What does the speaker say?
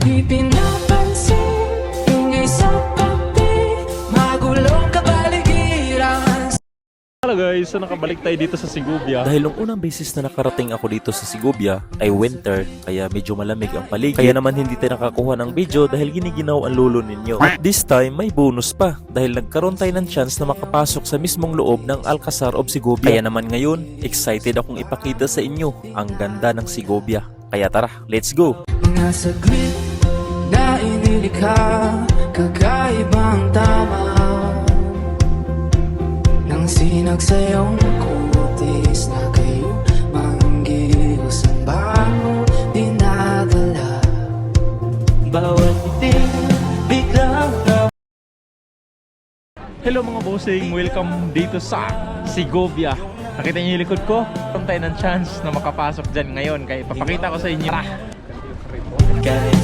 Di pinapansin ingay sa tabi, magulong kapaligiran. Hello guys, so nakabalik tayo dito sa Sigubia. Dahil nung unang beses na nakarating ako dito sa Sigubia ay winter, kaya medyo malamig ang paligid. Kaya naman hindi tayo nakakuha ng video dahil giniginaw ang lolo ninyo. At this time may bonus pa dahil nagkaroon tayo ng chance na makapasok sa mismong loob ng Alcazar of Sigubia. Kaya naman ngayon, excited akong ipakita sa inyo ang ganda ng Sigubia. Kaya tara, let's go! Mga saglit na inilikha, kakaibang tama ng sinag sa iyong kutis na kayo manggihos ang bago dinadala. Bawat iting biglang Hello mga bossing, welcome dito sa Sigubia. Nakita niyo yung likod ko? Meron tayo ng chance na makapasok dyan ngayon, kaya ipapakita ko sa inyo. Tara!